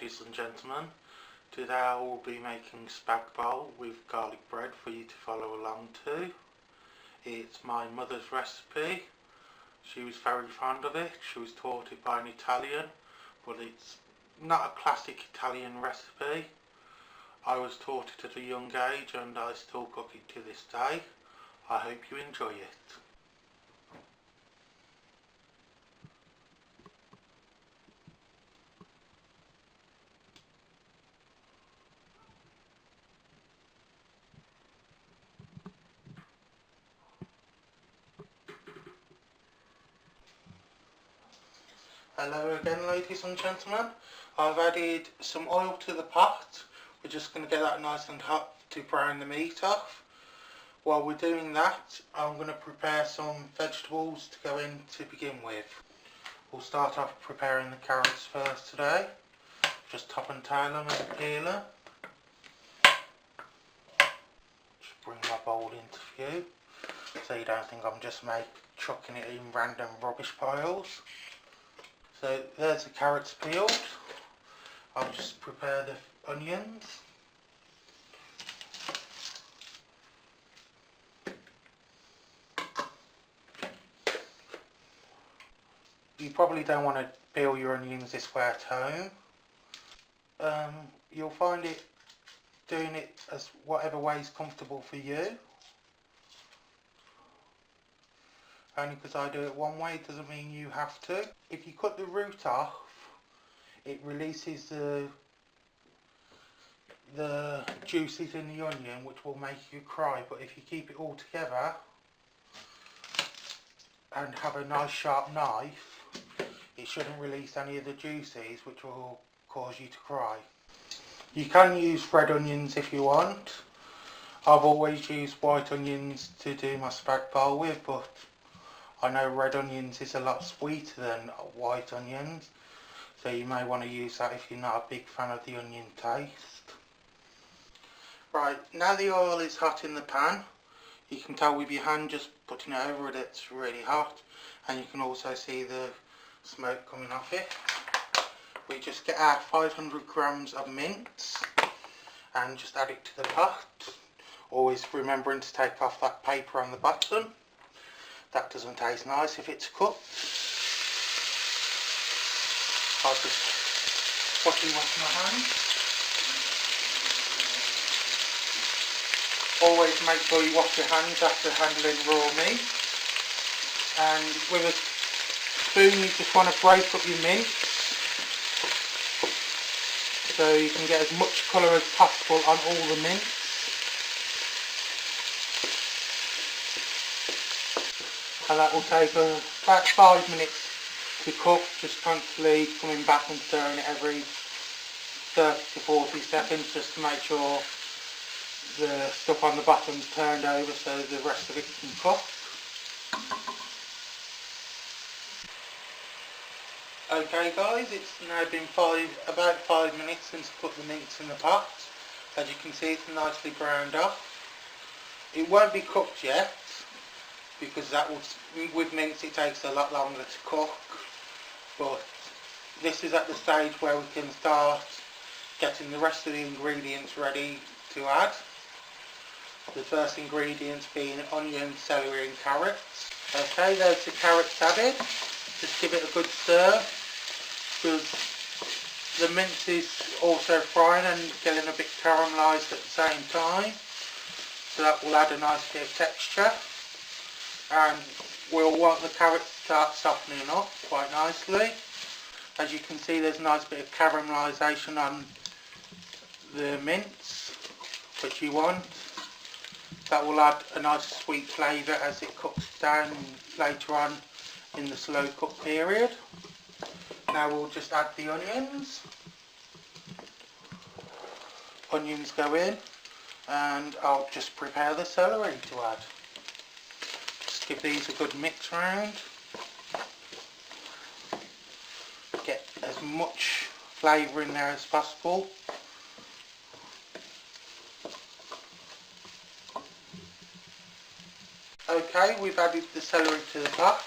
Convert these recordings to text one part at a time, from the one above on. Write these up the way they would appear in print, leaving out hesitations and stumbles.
ladies and gentlemen. Today I will be making spag bowl with garlic bread for you to follow along to. It's my mother's recipe. She was very fond of it. She was taught it by an Italian, but it's not a classic Italian recipe. I was taught it at a young age and I still cook it to this day. I hope you enjoy it. Hello again, ladies and gentlemen. I've added some oil to the pot. We're just going to get that nice and hot to brown the meat off. While we're doing that, I'm going to prepare some vegetables to go in to begin with. We'll start off preparing the carrots first today. Just top and tail them and peel them. Just bring my bowl into view so you don't think I'm just chucking it in random rubbish piles. So there's the carrots peeled. I'll just prepare the onions. You probably don't want to peel your onions this way at home. You'll find it doing it as whatever way is comfortable for you. Only because I do it one way doesn't mean you have to. If you cut the root off, it releases the juices in the onion, which will make you cry. But if you keep it all together and have a nice sharp knife, it shouldn't release any of the juices, which will cause you to cry. You can use red onions if you want. I've always used white onions to do my spag bowl with, but I know red onions is a lot sweeter than white onions, so you may want to use that if you're not a big fan of the onion taste. Right, now the oil is hot in the pan. You can tell with your hand just putting it over it, it's really hot, and you can also see the smoke coming off it. We just get our 500 grams of mince and just add it to the pot, always remembering to take off that paper on the bottom. That doesn't taste nice if it's cooked. I'll just potty wash my hands. Always make sure you wash your hands after handling raw meat. And with a spoon you just want to break up your mince so you can get as much colour as possible on all the mince. And that will take about 5 minutes to cook, just constantly coming back and stirring it every 30 to 40 seconds just to make sure the stuff on the bottom's turned over so the rest of it can cook. Okay guys, it's now been about 5 minutes since I put the mince in the pot. As you can see, it's nicely browned off. It won't be cooked yet, because with mince it takes a lot longer to cook, but this is at the stage where we can start getting the rest of the ingredients ready to add. The first ingredients being onion, celery and carrots. Okay, there's the carrots added. Just give it a good stir, because the mince is also frying and getting a bit caramelised at the same time, so that will add a nice bit of texture. And we'll want the carrots to start softening up quite nicely. As you can see, there's a nice bit of caramelisation on the mince, which you want. That will add a nice sweet flavour as it cooks down later on in the slow cook period. Now we'll just add the onions. Onions go in, and I'll just prepare the celery to add. Give these a good mix round. Get as much flavour in there as possible. Okay, we've added the celery to the pot.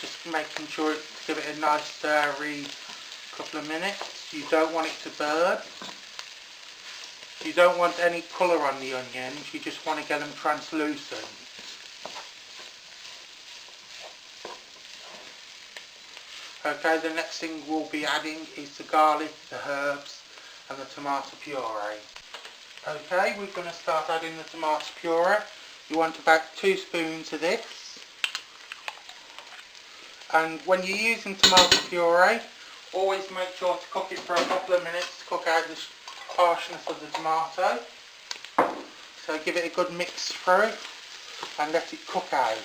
Just making sure to give it a nice stir every couple of minutes. You don't want it to burn. You don't want any colour on the onions, you just want to get them translucent. Okay, the next thing we'll be adding is the garlic, the herbs and the tomato puree. Okay, we're going to start adding the tomato puree. You want about 2 spoons of this. And when you're using tomato puree, always make sure to cook it for a couple of minutes to cook out the harshness of the tomato. So give it a good mix through and let it cook out.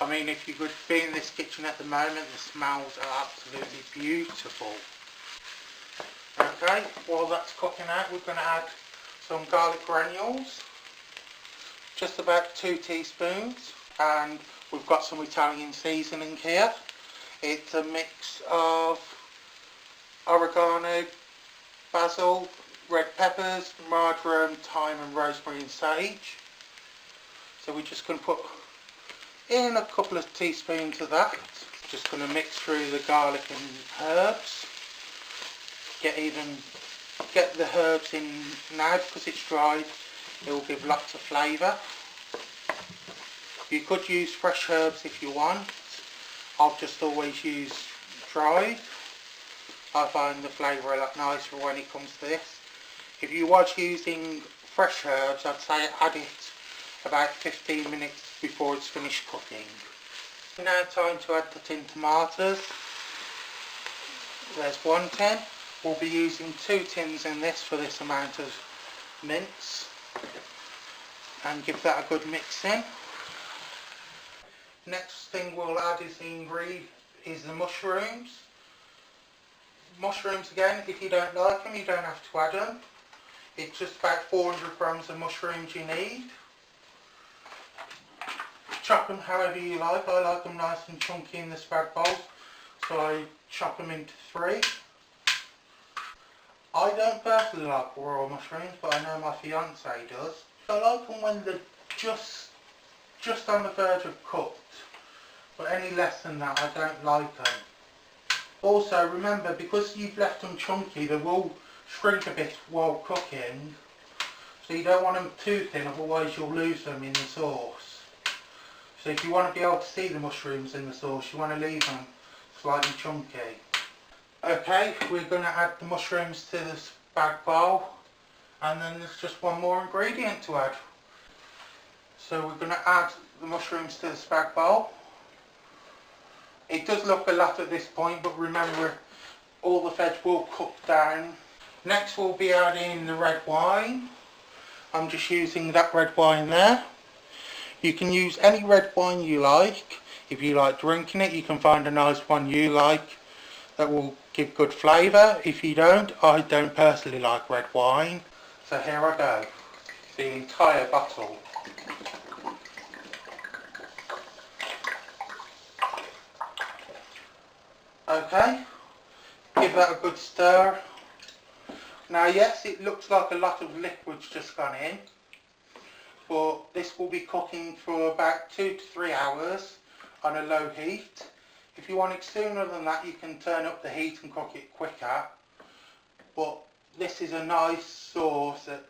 I mean, if you could be in this kitchen at the moment, the smells are absolutely beautiful. Okay, while that's cooking out, we're going to add some garlic granules, just about 2 teaspoons, and we've got some Italian seasoning here. It's a mix of oregano, basil, red peppers, marjoram, thyme and rosemary and sage. So we're just going to put in a couple of teaspoons of that. Just going to mix through the garlic and herbs. Get the herbs in now because it's dried. It will give lots of flavour. You could use fresh herbs if you want. I'll just always use dried. I find the flavour a lot nicer when it comes to this. If you was using fresh herbs, I'd say add it about 15 minutes before it's finished cooking. Now time to add the tin tomatoes. There's 1 tin. We'll be using 2 tins in this for this amount of mince. And give that a good mix in. Next thing we'll add is the mushrooms. Mushrooms again, if you don't like them, you don't have to add them. It's just about 400 grams of mushrooms you need. Chop them however you like. I like them nice and chunky in the spag bowls, so I chop them into 3. I don't personally like raw mushrooms, but I know my fiance does. I like them when they're just on the verge of cooked, but any less than that I don't like them. Also remember, because you've left them chunky, they will shrink a bit while cooking, so you don't want them too thin, otherwise you'll lose them in the sauce. So if you want to be able to see the mushrooms in the sauce, you want to leave them slightly chunky. Okay, we're going to add the mushrooms to the spag bowl, and then there's just one more ingredient to add. So we're going to add the mushrooms to the spag bowl. It does look a lot at this point, but remember, all the veg will cook down. Next we'll be adding the red wine. I'm just using that red wine there. You can use any red wine you like. If you like drinking it, you can find a nice one you like that will give good flavour. If you don't, I don't personally like red wine. So here I go, the entire bottle. Okay, give that a good stir. Now yes, it looks like a lot of liquid's just gone in, but this will be cooking for about 2 to 3 hours on a low heat. If you want it sooner than that, you can turn up the heat and cook it quicker. But this is a nice sauce that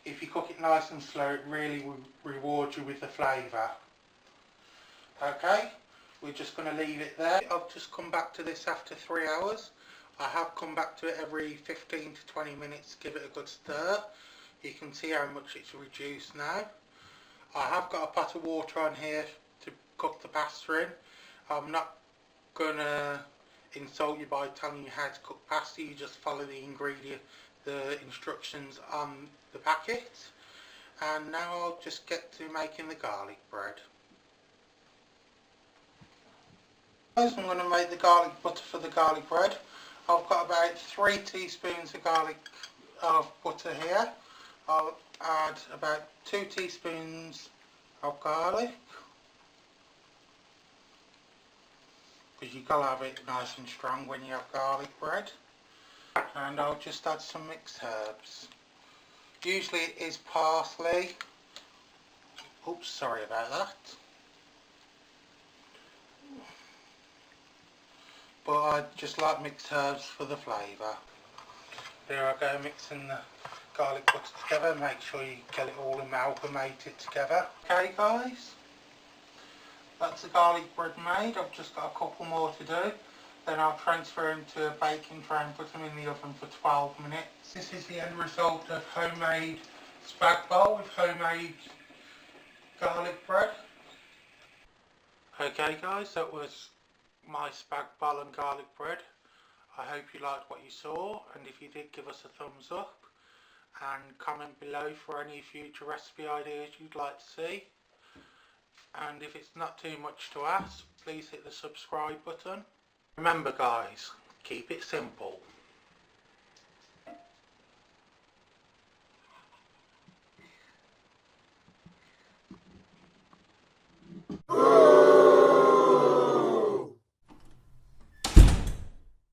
if you cook it nice and slow, it really will reward you with the flavour. Okay, we're just going to leave it there. I'll just come back to this after 3 hours. I have come back to it every 15 to 20 minutes to give it a good stir. You can see how much it's reduced now. I have got a pot of water on here to cook the pasta in. I'm not going to insult you by telling you how to cook pasta. You just follow the instructions on the packet. And now I'll just get to making the garlic bread. First I'm going to make the garlic butter for the garlic bread. I've got about 3 teaspoons of butter here. I'll add about 2 teaspoons of garlic, because you've got to have it nice and strong when you have garlic bread. And I'll just add some mixed herbs. Usually it is parsley. Oops, sorry about that. But I just like mixed herbs for the flavour. Here I go mixing the garlic butter together. Make sure you get it all amalgamated together. Okay guys, that's the garlic bread made. I've just got a couple more to do. Then I'll transfer into a baking tray and put them in the oven for 12 minutes. This is the end result of homemade spag bol with homemade garlic bread. Okay guys, that was my spag bol and garlic bread. I hope you liked what you saw, and if you did, give us a thumbs up and comment below for any future recipe ideas you'd like to see. And if it's not too much to ask, please hit the subscribe button. Remember guys, keep it simple.